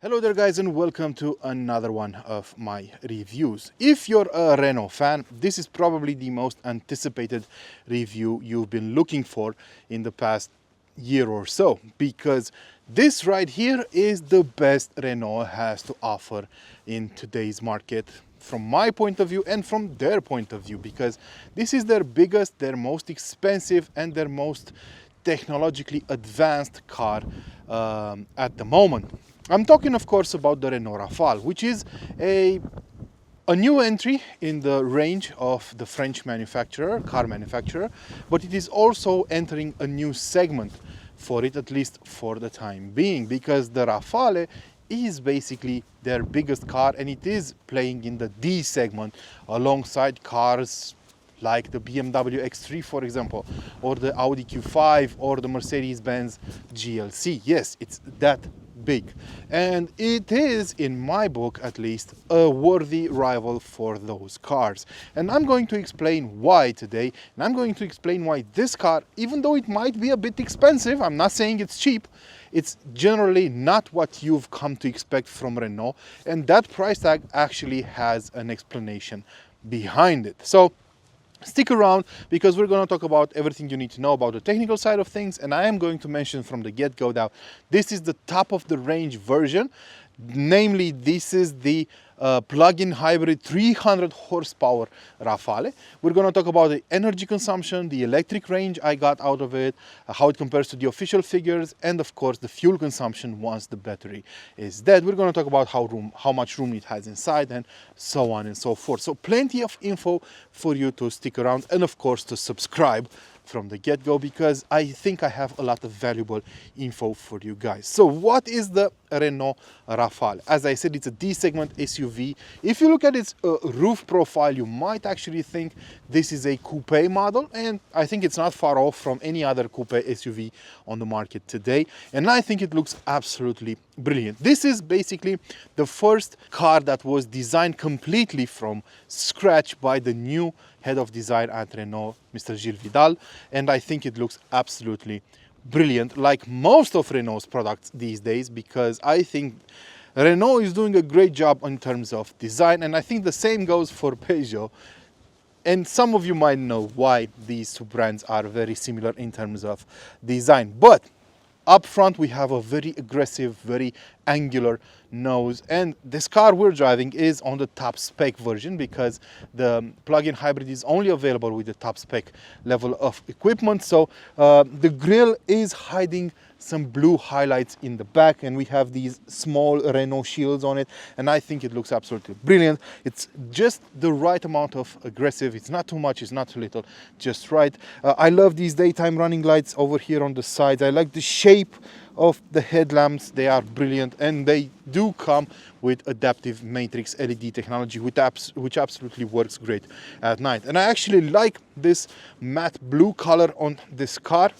Hello there guys, and welcome to another one of my reviews. If you're a Renault fan, this is probably the most anticipated review you've been looking for in the past year or so, because this right here is the best Renault has to offer in today's market from my point of view and from their point of view, because this is their biggest, their most expensive and their most technologically advanced car at the moment. I'm talking, of course, about the Renault Rafale, which is a new entry in the range of the French car manufacturer, but it is also entering a new segment for it, at least for the time being, because the Rafale is basically their biggest car, and it is playing in the D segment alongside cars like the BMW X3, for example, or the Audi Q5 or the Mercedes-Benz GLC. Yes, it's that big, and it is, in my book at least, a worthy rival for those cars. And I'm going to explain why today, and I'm going to explain why this car, even though it might be a bit expensive, I'm not saying it's cheap, it's generally not what you've come to expect from Renault, and that price tag actually has an explanation behind it. So stick around, because we're going to talk about everything you need to know about the technical side of things, and I am going to mention from the get-go that this is the top of the range version. Namely, this is the plug-in hybrid 300 horsepower Rafale. We're going to talk about the energy consumption, the electric range I got out of it, how it compares to the official figures, and of course the fuel consumption once the battery is dead. We're going to talk about how much room it has inside, and so on and so forth. So plenty of info for you to stick around, and of course to subscribe from the get-go, because I think I have a lot of valuable info for you guys. So what is the Renault Rafale? As I said, it's a D-segment SUV. If you look at its roof profile, you might actually think this is a coupe model, and I think it's not far off from any other coupe SUV on the market today, and I think it looks absolutely brilliant. This is basically the first car that was designed completely from scratch by the new head of design at Renault, Mr. Gilles Vidal, and I think it looks absolutely brilliant, like most of Renault's products these days, because I think Renault is doing a great job in terms of design, and I think the same goes for Peugeot. And some of you might know why these two brands are very similar in terms of design. But up front, we have a very aggressive, very angular nose, and this car we're driving is on the top spec version, because the plug-in hybrid is only available with the top spec level of equipment. So the grille is hiding some blue highlights in the back, and we have these small Renault shields on it, and I think it looks absolutely brilliant. It's just the right amount of aggressive. It's not too much, it's not too little, just right. I love these daytime running lights over here on the sides. I like the shape of the headlamps. They are brilliant, and they do come with adaptive matrix LED technology, which absolutely works great at night. And I actually like this matte blue color on this car.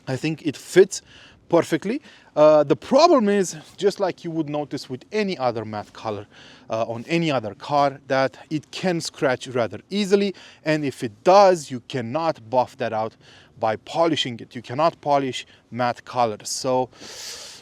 I think it fits perfectly. The problem is, just like you would notice with any other matte color on any other car, that it can scratch rather easily, and if it does, you cannot buff that out by polishing it. You cannot polish matte colors. So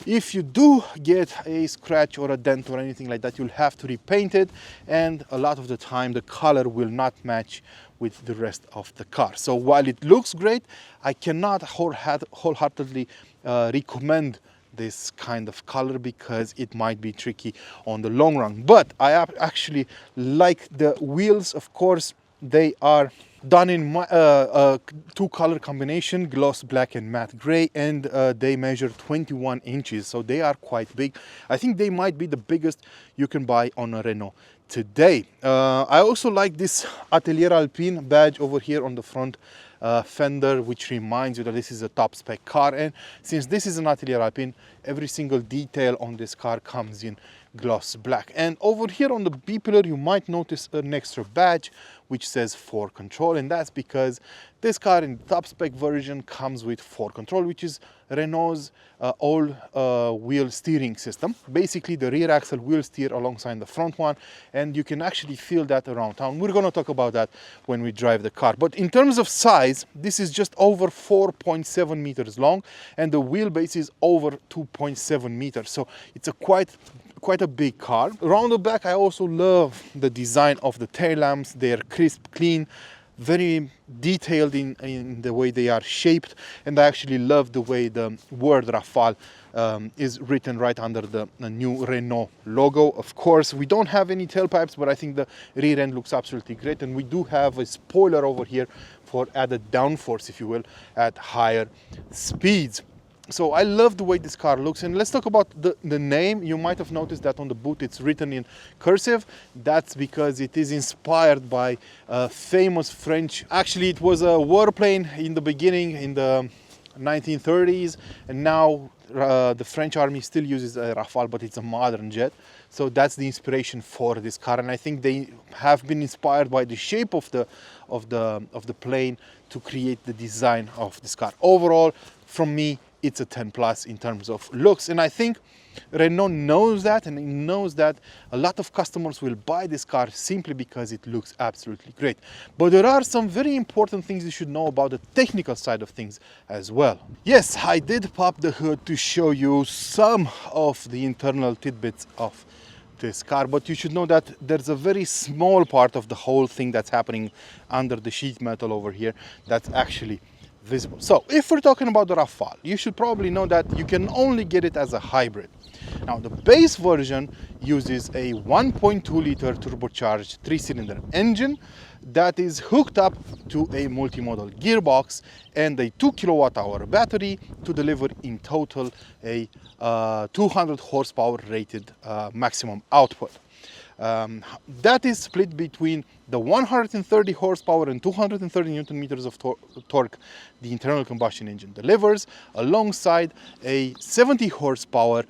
if you do get a scratch or a dent or anything like that, you'll have to repaint it, and a lot of the time the color will not match with the rest of the car. So while it looks great, I cannot wholeheartedly recommend this kind of color, because it might be tricky on the long run. But I actually like the wheels. Of course, they are done in two color combination, gloss black and matte gray, and they measure 21 inches, so they are quite big. I think they might be the biggest you can buy on a Renault today. I also like this Atelier Alpine badge over here on the front fender, which reminds you that this is a top spec car, and since this is an Atelier Alpine, every single detail on this car comes in gloss black. And over here on the B pillar, you might notice an extra badge which says 4Control, and that's because this car in the top spec version comes with 4Control, which is Renault's all-wheel steering system. Basically, the rear axle will steer alongside the front one, and you can actually feel that around town. We're going to talk about that when we drive the car. But in terms of size, this is just over 4.7 meters long, and the wheelbase is over 2 2.7 meters. So it's a quite a big car. Around the back, I also love the design of the tail lamps. They're crisp, clean, very detailed in the way they are shaped, and I actually love the way the word Rafale is written right under the new Renault logo. Of course, we don't have any tailpipes, but I think the rear end looks absolutely great, and we do have a spoiler over here for added downforce, if you will, at higher speeds. So I love the way this car looks. And let's talk about the name. You might have noticed that on the boot it's written in cursive. That's because it is inspired by a famous French, actually it was a warplane in the beginning in the 1930s, and now the French army still uses a Rafale, but it's a modern jet. So that's the inspiration for this car, and I think they have been inspired by the shape of the plane to create the design of this car. Overall, from me, it's a 10 plus in terms of looks, and I think Renault knows that, and it knows that a lot of customers will buy this car simply because it looks absolutely great. But there are some very important things you should know about the technical side of things as well. Yes, I did pop the hood to show you some of the internal tidbits of this car, but you should know that there's a very small part of the whole thing that's happening under the sheet metal over here that's actually visible. So if we're talking about the Rafale, you should probably know that you can only get it as a hybrid. Now the base version uses a 1.2 liter turbocharged 3-cylinder engine that is hooked up to a multimodal gearbox and a 2 kilowatt-hour battery to deliver in total a 200 horsepower rated maximum output. That is split between the 130 horsepower and 230 newton meters of torque the internal combustion engine delivers, alongside a 70 horsepower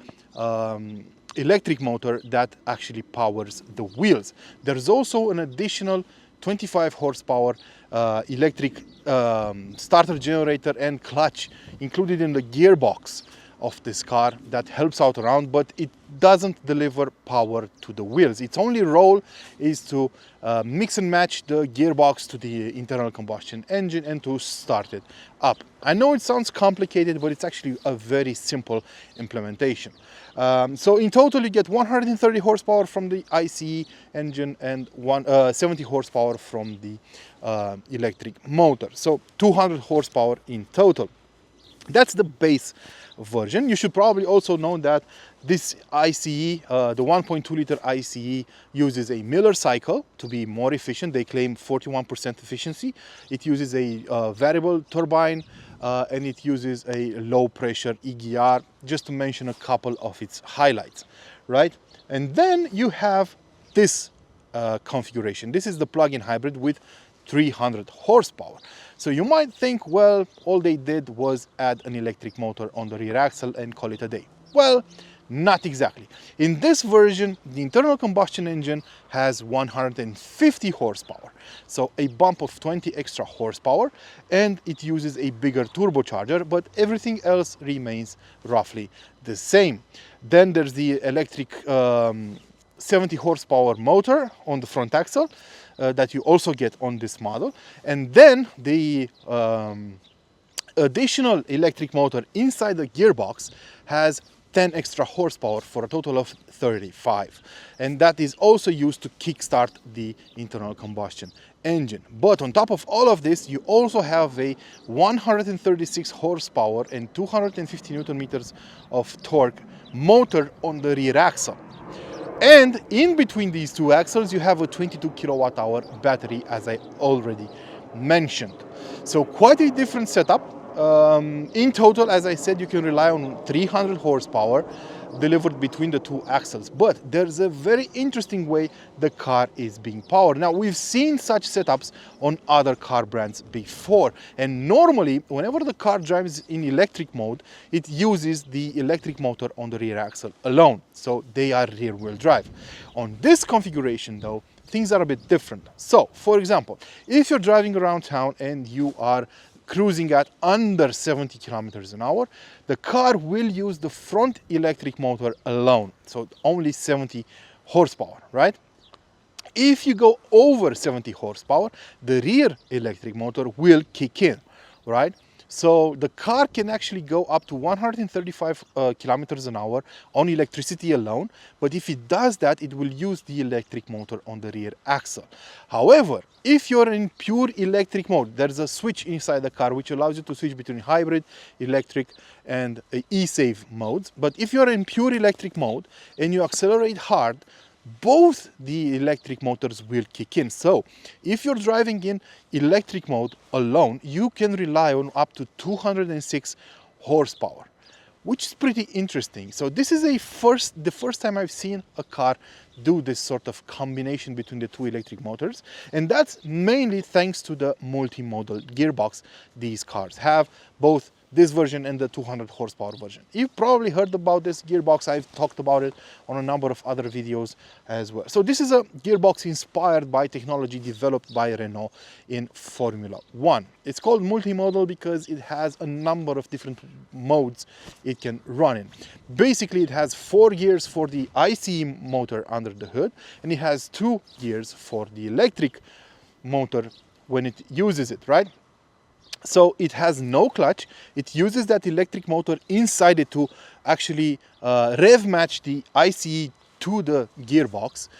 electric motor that actually powers the wheels. There's also an additional 25 horsepower electric starter generator and clutch included in the gearbox of this car that helps out around, but it doesn't deliver power to the wheels. Its only role is to mix and match the gearbox to the internal combustion engine and to start it up. I know it sounds complicated, but it's actually a very simple implementation. So in total you get 130 horsepower from the ICE engine and 70 horsepower from the electric motor. So 200 horsepower in total. That's the base version. You should probably also know that this ICE, the 1.2 liter ICE, uses a Miller cycle to be more efficient. They claim 41% efficiency. It uses a variable turbine and it uses a low pressure EGR, just to mention a couple of its highlights, right? And then you have this configuration. This is the plug-in hybrid with 300 horsepower. So you might think, well, all they did was add an electric motor on the rear axle and call it a day. Well, not exactly. In this version, the internal combustion engine has 150 horsepower, so a bump of 20 extra horsepower, and it uses a bigger turbocharger, but everything else remains roughly the same. Then there's the electric 70 horsepower motor on the front axle that you also get on this model, and then the additional electric motor inside the gearbox has 10 extra horsepower for a total of 35, and that is also used to kickstart the internal combustion engine. But on top of all of this, you also have a 136 horsepower and 250 newton meters of torque motor on the rear axle. And in between these two axles, you have a 22 kilowatt hour battery, as I already mentioned. So quite a different setup. In total, as I said, you can rely on 300 horsepower delivered between the two axles. But there's a very interesting way the car is being powered. Now, we've seen such setups on other car brands before. And normally, whenever the car drives in electric mode, it uses the electric motor on the rear axle alone. So they are rear-wheel drive. On this configuration, though, things are a bit different. So, for example, if you're driving around town and you are cruising at under 70 kilometers an hour, the car will use the front electric motor alone, so only 70 horsepower, right? If you go over 70 horsepower, the rear electric motor will kick in, right? So the car can actually go up to 135 kilometers an hour on electricity alone. But if it does that, it will use the electric motor on the rear axle. However, if you're in pure electric mode, there's a switch inside the car which allows you to switch between hybrid, electric, and e-save modes. But if you're in pure electric mode and you accelerate hard, both the electric motors will kick in. So if you're driving in electric mode alone, you can rely on up to 206 horsepower, which is pretty interesting. So this is the first time I've seen a car do this sort of combination between the two electric motors, and that's mainly thanks to the multimodal gearbox these cars have, both this version and the 200 horsepower version. You've probably heard about this gearbox. I've talked about it on a number of other videos as well. So this is a gearbox inspired by technology developed by Renault in Formula 1. It's called multimodal because it has a number of different modes it can run in. Basically, it has 4 gears for the ICE motor under the hood, and it has 2 gears for the electric motor when it uses it, right? So it has no clutch. It uses that electric motor inside it to actually rev match the ICE to the gearbox.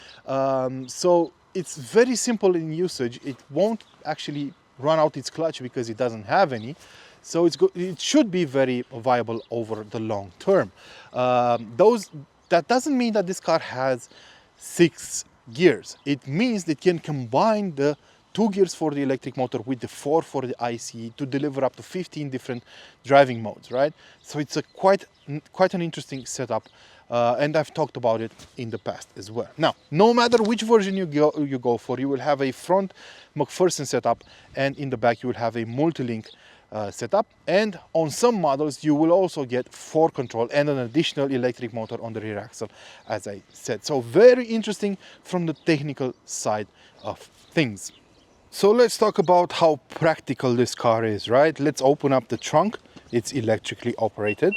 So it's very simple in usage. It won't actually run out its clutch because it doesn't have any. So it should be very viable over the long term. That doesn't mean that this car has 6 gears. It means that it can combine the 2 gears for the electric motor with the 4 for the ICE to deliver up to 15 different driving modes, right? So it's a quite an interesting setup, and I've talked about it in the past as well. Now, no matter which version you go for, you will have a front McPherson setup, and in the back you will have a multi-link setup, and on some models you will also get 4 control and an additional electric motor on the rear axle, as I said. So very interesting from the technical side of things. So let's talk about how practical this car is, right? Let's open up the trunk. It's electrically operated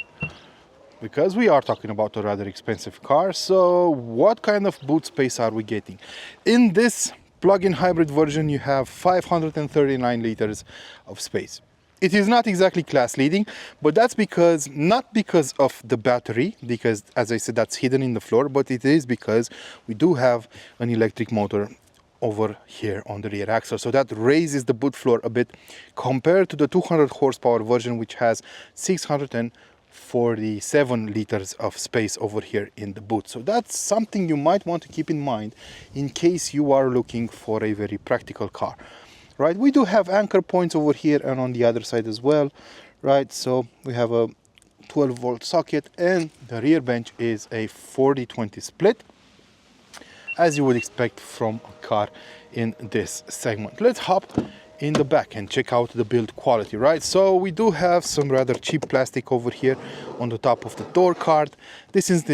because we are talking about a rather expensive car. So what kind of boot space are we getting? In this plug-in hybrid version, you have 539 liters of space. It is not exactly class leading, but that's not because of the battery, because as I said, that's hidden in the floor, but it is because we do have an electric motor over here on the rear axle. So that raises the boot floor a bit compared to the 200 horsepower version, which has 647 liters of space over here in the boot. So that's something you might want to keep in mind in case you are looking for a very practical car, right? We do have anchor points over here and on the other side as well, right? So we have a 12-volt socket, and the rear bench is a 40-20 split, as you would expect from a car in this segment. Let's hop in the back and check out the build quality, right? So we do have some rather cheap plastic over here on the top of the door card. This is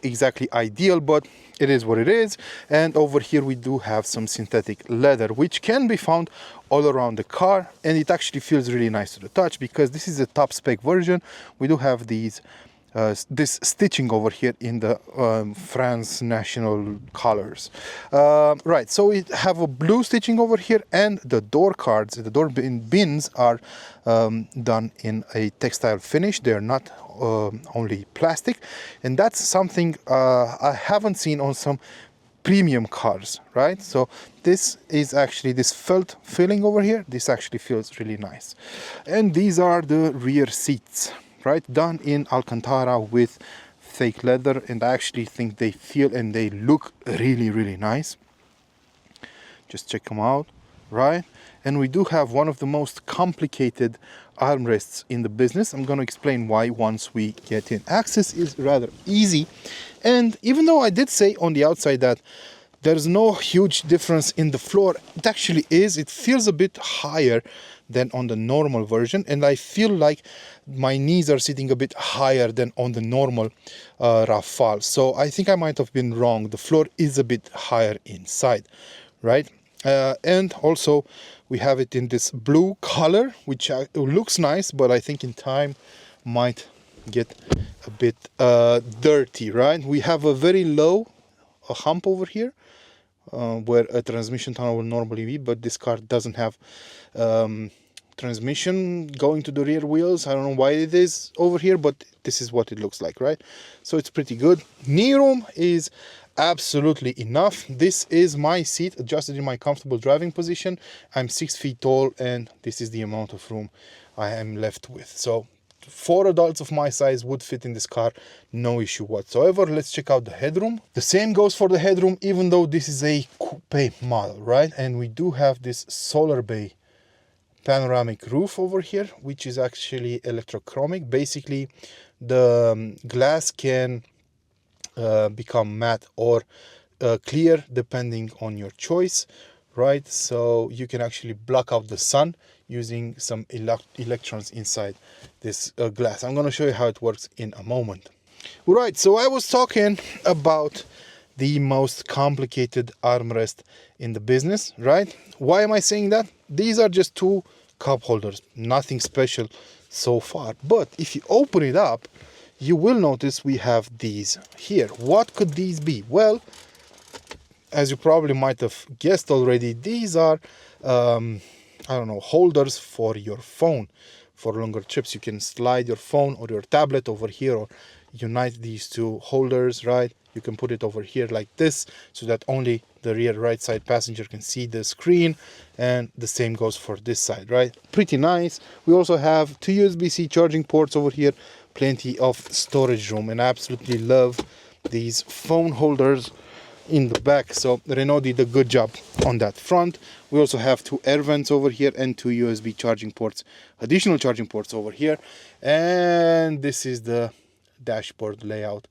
exactly ideal, but it is what it is. And over here we do have some synthetic leather, which can be found all around the car, and it actually feels really nice to the touch because this is a top spec version. We do have this stitching over here in the France national colors. Right, so we have a blue stitching over here, and the door cards, the door bins are done in a textile finish. They're not only plastic, and that's something I haven't seen on some premium cars, right? So this is actually this felt filling over here. This actually feels really nice. And these are the rear seats, right, done in Alcantara with fake leather, and I actually think they feel and they look really, really nice. Just check them out, right? And we do have one of the most complicated armrests in the business. I'm going to explain why once we get in. Access is rather easy, and even though I did say on the outside that there's no huge difference in the floor, it actually is. It feels a bit higher than on the normal version, and I feel like my knees are sitting a bit higher than on the normal Rafale. So I think I might have been wrong. The floor is a bit higher inside, right? And also we have it in this blue color, which looks nice, but I think in time might get a bit dirty, right? We have a very low hump over here, where a transmission tunnel will normally be, but this car doesn't have transmission going to the rear wheels. I don't know why it is over here, but this is what it looks like, right? So it's pretty good. Knee room is absolutely enough. This is my seat adjusted in my comfortable driving position. I'm 6 feet tall, and this is the amount of room I am left with. So 4 adults of my size would fit in this car, no issue whatsoever. Let's check out the headroom. The same goes for the headroom, even though this is a coupe model, right? And we do have this solar bay panoramic roof over here, which is actually electrochromic. Basically, the glass can become matte or clear depending on your choice, right? So you can actually block out the sun using some electrons inside this glass. I'm going to show you how it works in a moment. Right, so I was talking about the most complicated armrest in the business, right? Why am I saying that? These are just 2 cup holders, nothing special so far. But if you open it up, you will notice we have these here. What could these be? Well, as you probably might have guessed already, these are I don't know, holders for your phone for longer trips. You can slide your phone or your tablet over here, or unite these 2 holders, right? You can put it over here like this, so that only the rear right side passenger can see the screen, and the same goes for this side, right? Pretty nice. We also have 2 USB-C charging ports over here, plenty of storage room, and I absolutely love these phone holders in the back. So Renault did a good job on that front. We also have 2 air vents over here and 2 USB charging ports, additional charging ports over here. And this is the dashboard layout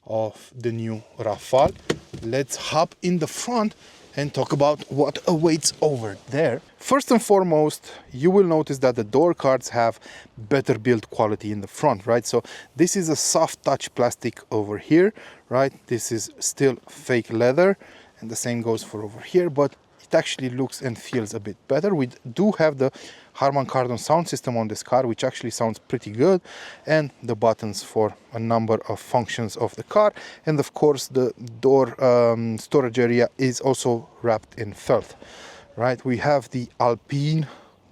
of the new Rafale. Let's hop in the front and talk about what awaits over there. First and foremost, you will notice that the door cards have better build quality in the front, right? So this is a soft touch plastic over here, right? This is still fake leather, and the same goes for over here, but it actually looks and feels a bit better. We do have the Harman Kardon sound system on this car, which actually sounds pretty good, and the buttons for a number of functions of the car. And of course, the door storage area is also wrapped in felt, right? We have the Alpine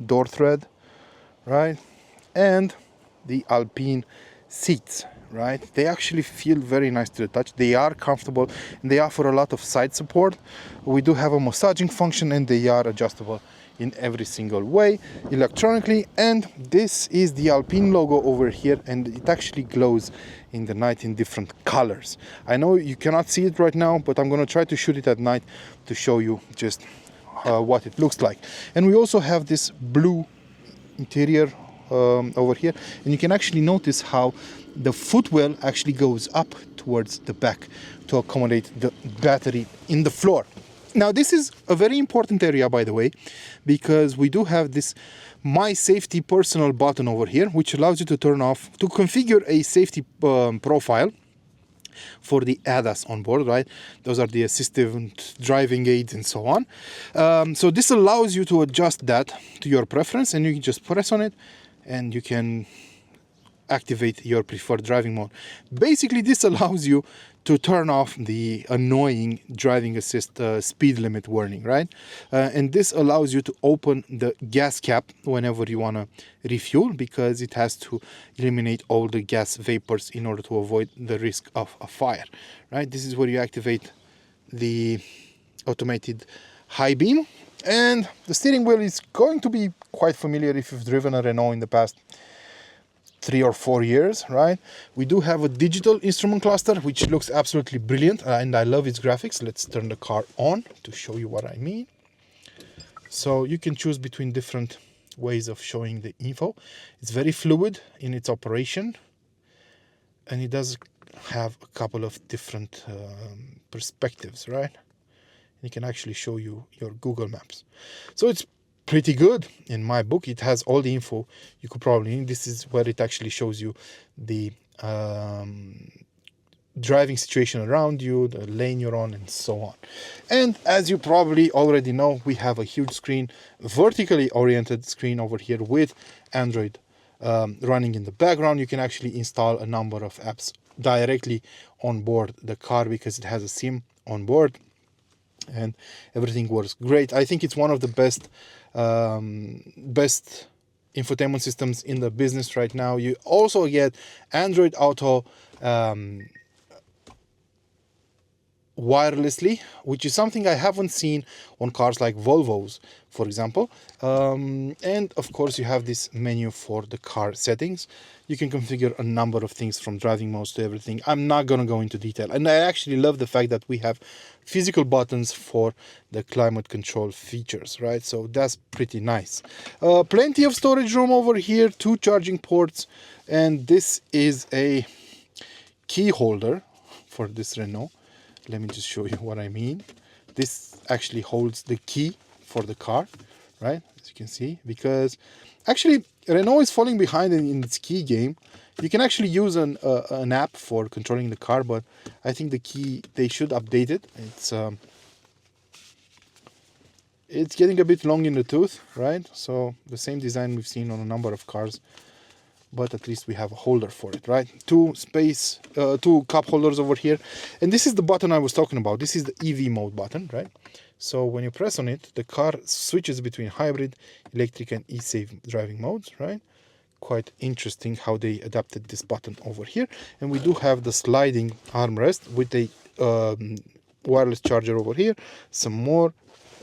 door thread, right? And the Alpine seats, right? They actually feel very nice to the touch. They are comfortable, and they offer a lot of side support. We do have a massaging function, and they are adjustable in every single way electronically. And this is the Alpine logo over here, and it actually glows in the night in different colors. I know you cannot see it right now, but I'm going to try to shoot it at night to show you just what it looks like. And we also have this blue interior over here, and you can actually notice how the footwell actually goes up towards the back to accommodate the battery in the floor. Now, this is a very important area, by the way, because we do have this My Safety Personal button over here, which allows you to turn off, to configure a safety profile for the ADAS on board, right? Those are the assistive driving aids and so on. So this allows you to adjust that to your preference, and you can just press on it and you can activate your preferred driving mode. Basically, this allows you to turn off the annoying driving assist speed limit warning, right? And this allows you to open the gas cap whenever you want to refuel, because it has to eliminate all the gas vapors in order to avoid the risk of a fire, right? This is where you activate the automated high beam, and the steering wheel is going to be quite familiar if you've driven a Renault in the past 3 or 4 years, right? We do have a digital instrument cluster, which looks absolutely brilliant, and I love its graphics. Let's turn the car on to show you what I mean. So you can choose between different ways of showing the info. It's very fluid in its operation, and it does have a couple of different perspectives, right? And it can actually show you your Google Maps. So it's pretty good in my book. It has all the info you could probably need. This is where it actually shows you the driving situation around you, the lane you're on, and so on. And as you probably already know, we have a huge screen, vertically oriented screen over here with Android running in the background. You can actually install a number of apps directly on board the car because it has a SIM on board, and everything works great. I think it's one of the best infotainment systems in the business right now. You also get Android Auto wirelessly, which is something I haven't seen on cars like Volvos, for example. And of course you have this menu for the car settings. You can configure a number of things from driving modes to everything. I'm not going to go into detail, and I actually love the fact that we have physical buttons for the climate control features, right? So that's pretty nice. Plenty of storage room over here, 2 charging ports, and this is a key holder for this Renault. Let me just show you what I mean. This actually holds the key for the car, right? As you can see, because actually Renault is falling behind in its key game. You can actually use an app for controlling the car, but I think the key, they should update it. It's getting a bit long in the tooth, right? So the same design we've seen on a number of cars, but at least we have a holder for it, right? 2 cup holders over here. And this is the button I was talking about. This is the EV mode button, right? So when you press on it, the car switches between hybrid, electric and e-safe driving modes, right? Quite interesting how they adapted this button over here. And we do have the sliding armrest with a wireless charger over here, some more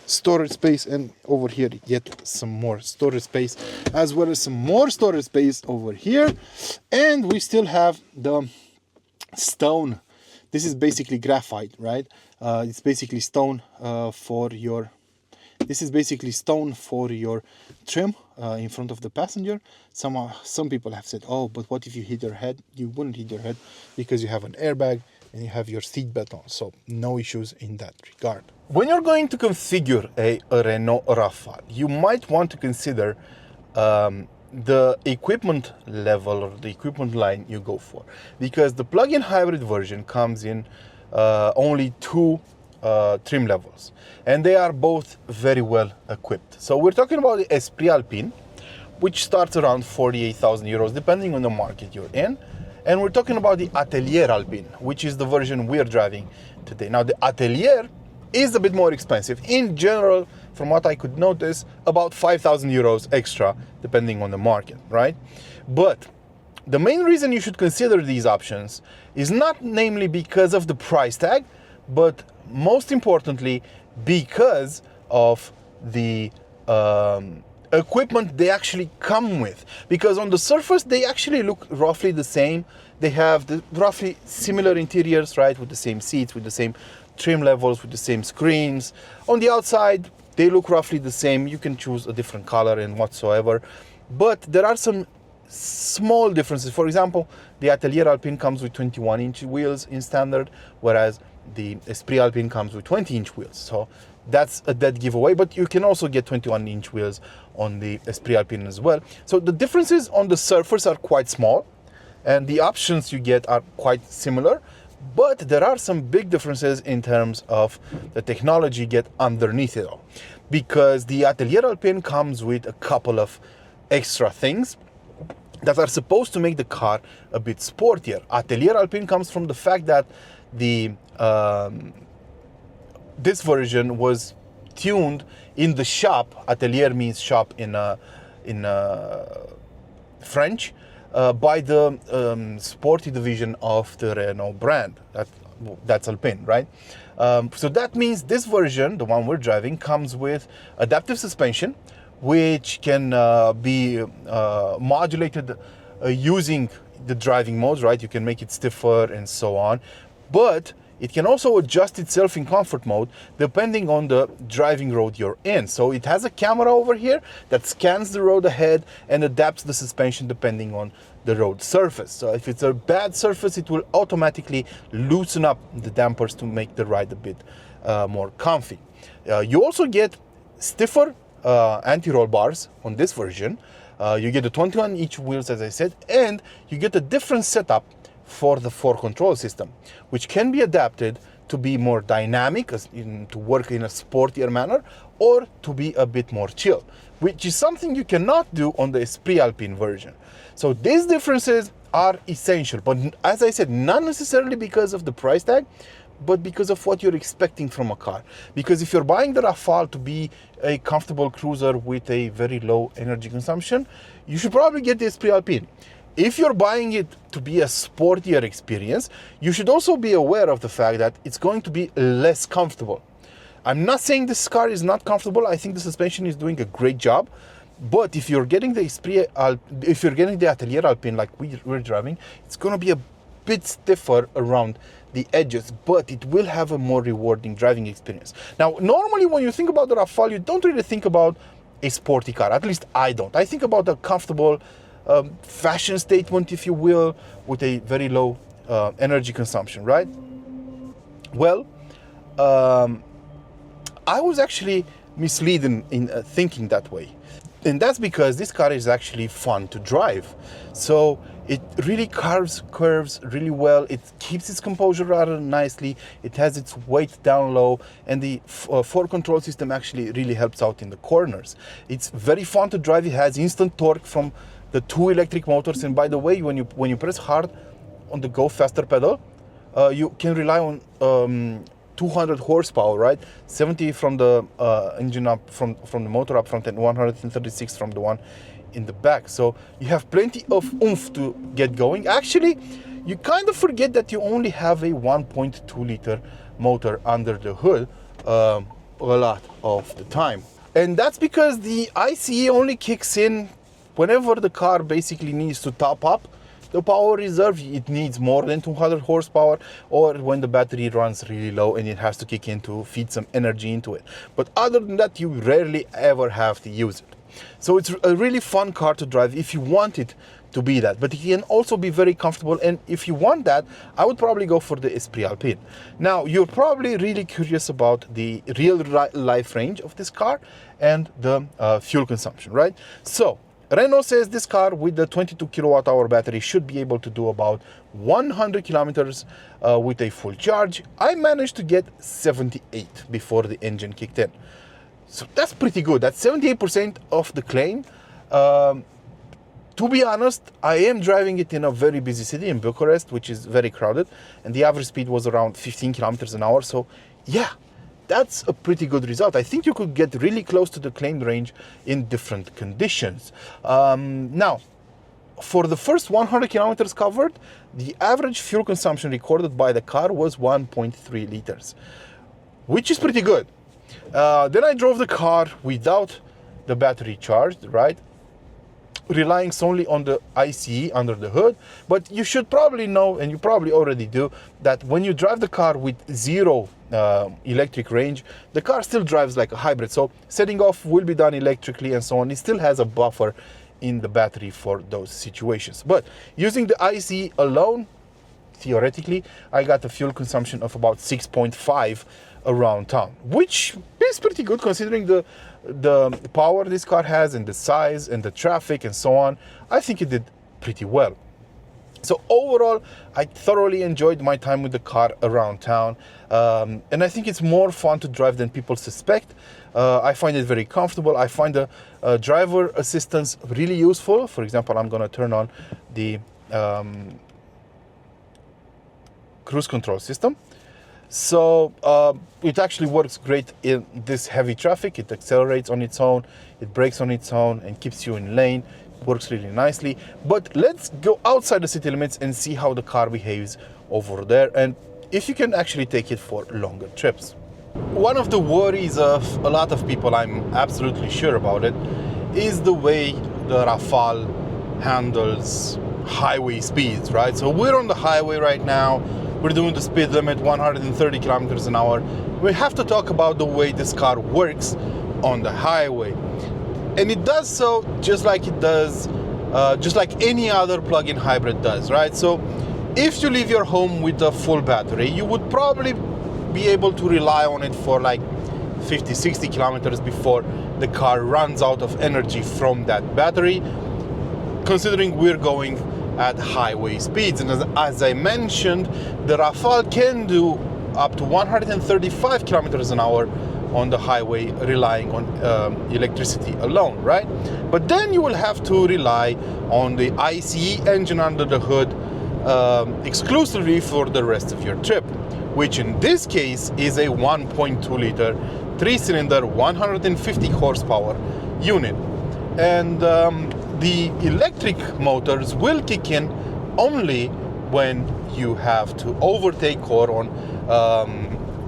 storage space, and over here yet some more storage space, as well as some more storage space over here. And we still have the stone. This is basically graphite, right? It's basically stone for your trim in front of the passenger. Some people have said, oh, but what if you hit your head? You wouldn't hit your head because you have an airbag and you have your seat belt on, so no issues in that regard. When you're going to configure a Renault Rafale, you might want to consider the equipment level or the equipment line you go for, because the plug-in hybrid version comes in only 2 trim levels, and they are both very well equipped. So we're talking about the Esprit Alpine, which starts around 48,000 euros depending on the market you're in. And we're talking about the Atelier Alpine, which is the version we're driving today. Now, the Atelier is a bit more expensive. In general, from what I could notice, about 5,000 euros extra, depending on the market, right? But the main reason you should consider these options is not namely because of the price tag, but most importantly, because of the equipment they actually come with. Because on the surface, they actually look roughly the same. They have the roughly similar interiors, right? With the same seats, with the same trim levels, with the same screens. On the outside, they look roughly the same. You can choose a different color and whatsoever. But there are some small differences. For example, the Atelier Alpine comes with 21-inch wheels in standard, whereas the Esprit Alpine comes with 20-inch wheels. So that's a dead giveaway, but you can also get 21-inch wheels on the Esprit Alpine as well. So the differences on the surface are quite small, and the options you get are quite similar, but there are some big differences in terms of the technology you get underneath it all. Because the Atelier Alpine comes with a couple of extra things that are supposed to make the car a bit sportier. Atelier Alpine comes from the fact that this version was tuned in the shop. Atelier means shop in French, by the sporty division of the Renault brand. That's Alpine, right? So that means this version, the one we're driving, comes with adaptive suspension, which can be modulated using the driving modes, right? You can make it stiffer and so on, but it can also adjust itself in comfort mode depending on the driving road you're in. So it has a camera over here that scans the road ahead and adapts the suspension depending on the road surface. So if it's a bad surface, it will automatically loosen up the dampers to make the ride a bit more comfy. You also get stiffer anti-roll bars on this version. You get the 21-inch wheels, as I said, and you get a different setup for the 4Control system, which can be adapted to be more dynamic, to work in a sportier manner, or to be a bit more chill, which is something you cannot do on the Esprit Alpine version. So these differences are essential, but as I said, not necessarily because of the price tag, but because of what you're expecting from a car. Because if you're buying the Rafale to be a comfortable cruiser with a very low energy consumption, you should probably get the Esprit Alpine. If you're buying it to be a sportier experience, you should also be aware of the fact that it's going to be less comfortable. I'm not saying this car is not comfortable. I think the suspension is doing a great job. But if you're getting the if you're getting the Atelier Alpine like we're driving, it's going to be a bit stiffer around the edges, but it will have a more rewarding driving experience. Now, normally when you think about the Rafale, you don't really think about a sporty car. At least I don't. I think about a comfortable fashion statement, if you will, with a very low energy consumption, right? Well, I was actually misled in thinking that way. And that's because this car is actually fun to drive. So it really curves really well. It keeps its composure rather nicely. It has its weight down low, and the 4Control system actually really helps out in the corners. It's very fun to drive. It has instant torque from the 2 electric motors. And by the way, when you press hard on the go faster pedal, you can rely on 200 horsepower, right? 70 from the engine up, from the motor up front, and 136 from the one in the back. So you have plenty of oomph to get going. Actually, you kind of forget that you only have a 1.2 liter motor under the hood a lot of the time. And that's because the ICE only kicks in whenever the car basically needs to top up the power reserve. It needs more than 200 horsepower, or when the battery runs really low and it has to kick in to feed some energy into it. But other than that, you rarely ever have to use it. So it's a really fun car to drive if you want it to be that. But it can also be very comfortable, and if you want that, I would probably go for the Esprit Alpine. Now, you're probably really curious about the real life range of this car and the fuel consumption, right? So Renault says this car with the 22 kilowatt hour battery should be able to do about 100 kilometers with a full charge. I managed to get 78 before the engine kicked in. So that's pretty good. That's 78% of the claim. To be honest, I am driving it in a very busy city, in Bucharest, which is very crowded, and the average speed was around 15 kilometers an hour. So yeah, that's a pretty good result. I think you could get really close to the claimed range in different conditions. Now, for the first 100 kilometers covered, the average fuel consumption recorded by the car was 1.3 liters, which is pretty good. Then I drove the car without the battery charged, right? Relying solely on the ICE under the hood. But you should probably know, and you probably already do, that when you drive the car with zero electric range, the car still drives like a hybrid. So setting off will be done electrically and so on. It still has a buffer in the battery for those situations. But using the ICE alone, theoretically, I got a fuel consumption of about 6.5 around town, which is pretty good considering the power this car has and the size and the traffic and so on. I think it did pretty well. So overall, I thoroughly enjoyed my time with the car around town, and I think it's more fun to drive than people suspect. I find it very comfortable. I find the driver assistance really useful. For example, I'm going to turn on the cruise control system. So it actually works great in this heavy traffic. It accelerates on its own, it brakes on its own, and keeps you in lane. It works really nicely. But let's go outside the city limits and see how the car behaves over there, and if you can actually take it for longer trips. One of the worries of a lot of people, I'm absolutely sure about it, is the way the Rafale handles highway speeds, right? So we're on the highway right now. We're doing the speed limit 130 kilometers an hour. We have to talk about the way this car works on the highway. And it does so just like it does, just like any other plug-in hybrid does, right? So if you leave your home with a full battery, you would probably be able to rely on it for like 50, 60 kilometers before the car runs out of energy from that battery, considering we're going at highway speeds. And as I mentioned, the Rafale can do up to 135 kilometers an hour on the highway, relying on electricity alone, right? But then you will have to rely on the ICE engine under the hood exclusively for the rest of your trip, which in this case is a 1.2 liter 3-cylinder 150 horsepower unit. And the electric motors will kick in only when you have to overtake or on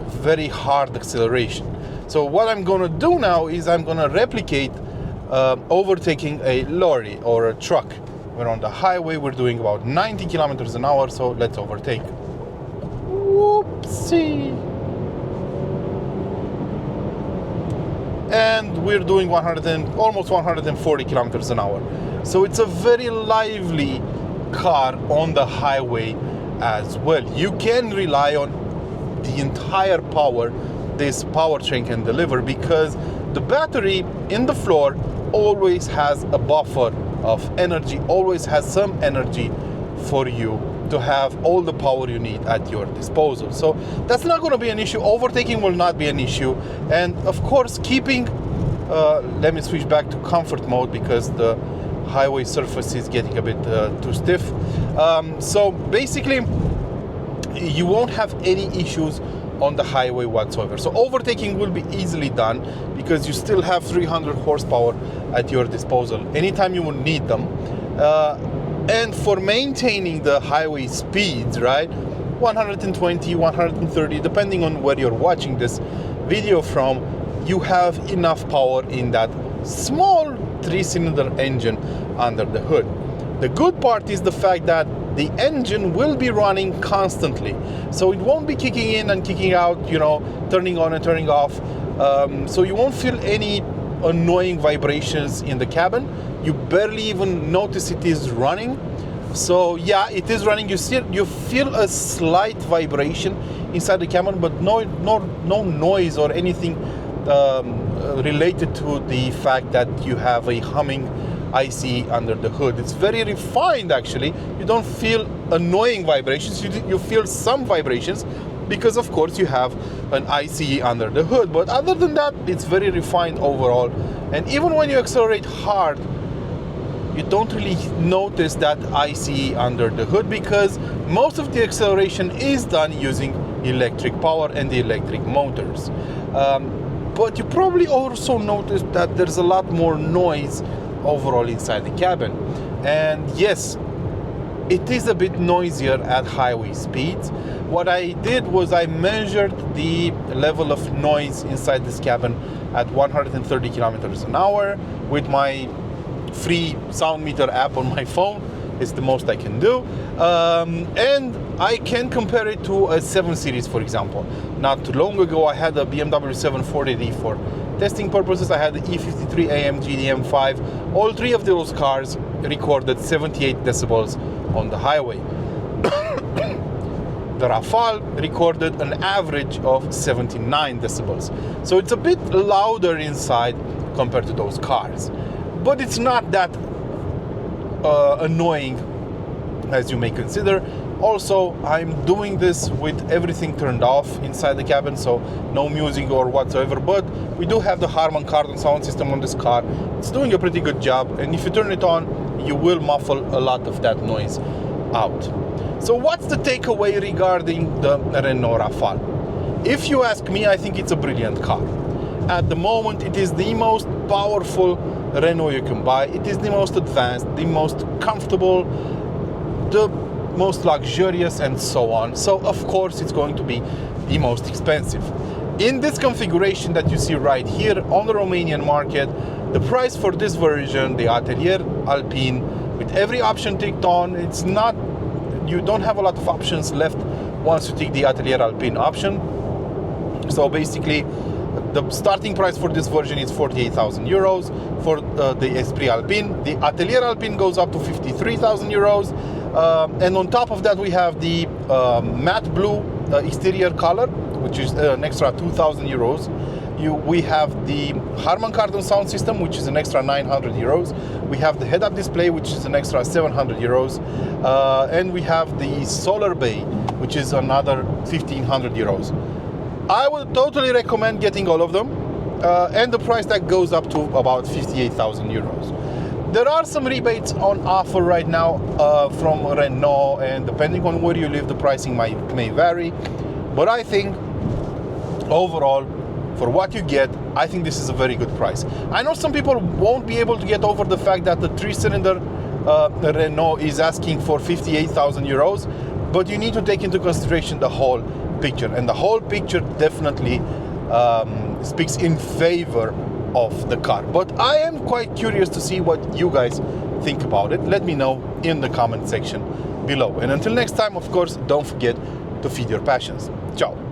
very hard acceleration. So what I'm going to do now is I'm going to replicate overtaking a lorry or a truck. We're on the highway, we're doing about 90 kilometers an hour, so let's overtake. Whoopsie. And we're doing almost 140 kilometers an hour. So it's a very lively car on the highway as well. You can rely on the entire power this powertrain can deliver, because the battery in the floor always has a buffer of energy, always has some energy for you to have all the power you need at your disposal. So that's not going to be an issue. Overtaking will not be an issue. And of course, keeping let me switch back to comfort mode because the highway surface is getting a bit too stiff. So basically you won't have any issues on the highway whatsoever. So overtaking will be easily done because you still have 300 horsepower at your disposal anytime you will need them. And for maintaining the highway speeds, right, 120, 130, depending on where you're watching this video from, you have enough power in that small 3-cylinder engine under the hood. The good part is the fact that the engine will be running constantly, so it won't be kicking in and kicking out, you know, turning on and turning off. So you won't feel any annoying vibrations in the cabin. You barely even notice it is running. So yeah, it is running. You feel a slight vibration inside the cabin, but no noise or anything related to the fact that you have a humming ICE under the hood. It's very refined actually. You don't feel annoying vibrations. You feel some vibrations because of course you have an ICE under the hood, but other than that it's very refined overall. And even when you accelerate hard, you don't really notice that ICE under the hood because most of the acceleration is done using electric power and the electric motors. But you probably also notice that there's a lot more noise overall inside the cabin. And yes, it is a bit noisier at highway speeds. What I did was I measured the level of noise inside this cabin at 130 kilometers an hour with my free sound meter app on my phone. It's the most I can do. And I can compare it to a 7 Series, for example. Not too long ago, I had a BMW 740D for testing purposes. I had the E53 AMG, the M5. All three of those cars recorded 78 decibels on the highway. The Rafale recorded an average of 79 decibels. So it's a bit louder inside compared to those cars. But it's not that annoying as you may consider. Also, I'm doing this with everything turned off inside the cabin, so no music or whatsoever, but we do have the Harman Kardon sound system on this car. It's doing a pretty good job, and if you turn it on, you will muffle a lot of that noise out. So what's the takeaway regarding the Renault Rafale? If you ask me, I think it's a brilliant car. At the moment, it is the most powerful Renault you can buy. It is the most advanced, the most comfortable, the most luxurious, and so on. So of course it's going to be the most expensive. In this configuration that you see right here on the Romanian market, the price for this version, the Atelier Alpine, with every option ticked on, it's not, you don't have a lot of options left once you tick the Atelier Alpine option. So basically the starting price for this version is 48,000 euros for the Esprit Alpine. The Atelier Alpine goes up to 53,000 euros. And on top of that, we have the matte blue exterior color, which is an extra 2,000 euros. We have the Harman Kardon sound system, which is an extra 900 euros. We have the head-up display, which is an extra 700 euros. And we have the solar bay, which is another 1,500 euros. I would totally recommend getting all of them. And the price tag goes up to about 58,000 euros. There are some rebates on offer right now from Renault, and depending on where you live, the pricing may vary. But I think overall, for what you get, I think this is a very good price. I know some people won't be able to get over the fact that the 3-cylinder Renault is asking for 58,000 euros, but you need to take into consideration the whole picture, and the whole picture definitely speaks in favor of the car. But I am quite curious to see what you guys think about it. Let me know in the comment section below. And until next time, of course, don't forget to feed your passions. Ciao.